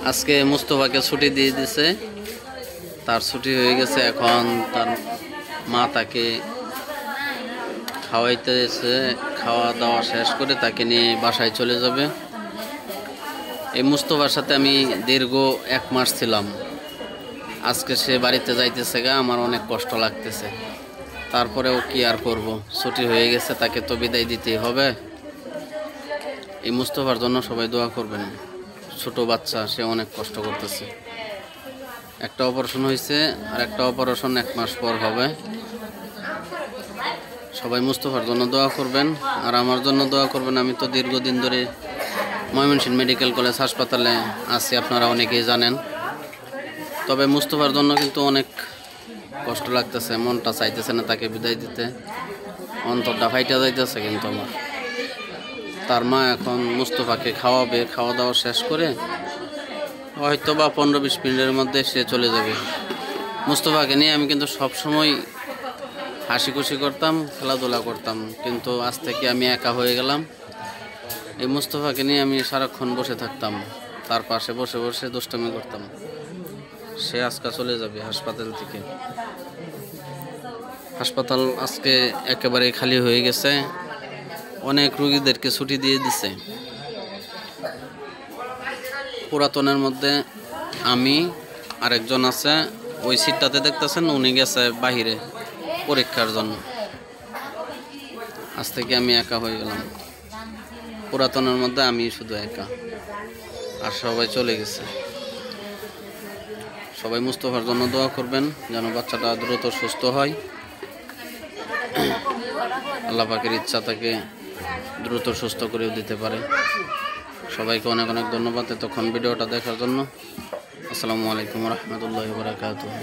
আজকে মুস্তফাকে ছুটি দিয়ে দিছে, তার ছুটি হয়ে গেছে। এখন তার মা তাকে খাওয়াইতেছে, খাওয়া দাওয়া শেষ করে তাকে নিয়ে বাসায় চলে যাবে। এই মুস্তফার সাথে আমি দীর্ঘ 1 মাস ছিলাম। আজকে সে বাড়িতে যাইতেছে গা, আমার অনেক কষ্ট লাগতেছে। তারপরেও কি আর করব, ছুটি হয়ে গেছে, তাকে তো বিদায় দিতেই হবে। এই মুস্তফার জন্য সবাই দোয়া করবেন। ছোট বাচ্চা, সে অনেক কষ্ট করতেছে। একটা অপারেশন হয়েছে, আর একটা অপারেশন 1 মাস পর হবে। সবাই মুস্তফার জন্য দোয়া করবেন, আর আমার জন্য দোয়া করবেন। আমি তো দীর্ঘদিন ধরে ময়মনসিংহ মেডিকেল কলেজ হাসপাতালে আছি, আপনারা অনেকেই জানেন। তবে মুস্তফার জন্য কিন্তু অনেক কষ্ট লাগতেছে, মনটা চাইতেছে না তাকে বিদায় দিতে, অন্তরটা ফাইটা যাইতেছে। কিন্তু আমার তার মা এখন মুস্তফাকে খাওয়াবে, খাওয়া দাওয়া শেষ করে হয়তো বা 15-20 মিনিটের মধ্যে সে চলে যাবে। মুস্তফাকে নিয়ে আমি কিন্তু সবসময় হাসি খুশি করতাম, খেলাধুলা করতাম, কিন্তু আজ থেকে আমি একা হয়ে গেলাম। এই মুস্তফাকে নিয়ে আমি সারাক্ষণ বসে থাকতাম, তার পাশে বসে বসে দুষ্টামি করতাম। সে আজকে চলে যাবে হাসপাতাল থেকে। হাসপাতাল আজকে একেবারে খালি হয়ে গেছে, অনেক রোগীদেরকে ছুটি দিয়ে দিছে। পুরাতনের মধ্যে আমি আরেকজন আছে, ওই সিটটাতে দেখতেছেন, উনি গেছে বাহিরে পরীক্ষার জন্য। আজ থেকে আমি একা হয়ে গেলাম। পুরাতনের মধ্যে আমি শুধু একা, আর সবাই চলে গেছে। সবাই মুস্তফার জন্য দোয়া করবেন, যেন বাচ্চাটা দ্রুত সুস্থ হয়। আল্লাহ পাকের ইচ্ছা তাকে দ্রুত সুস্থ করেও দিতে পারে। সবাইকে অনেক অনেক ধন্যবাদ এতক্ষণ ভিডিওটা দেখার জন্য। আসসালামু আলাইকুম রহমতুল্লাহি ওয়া বারাকাতুহু।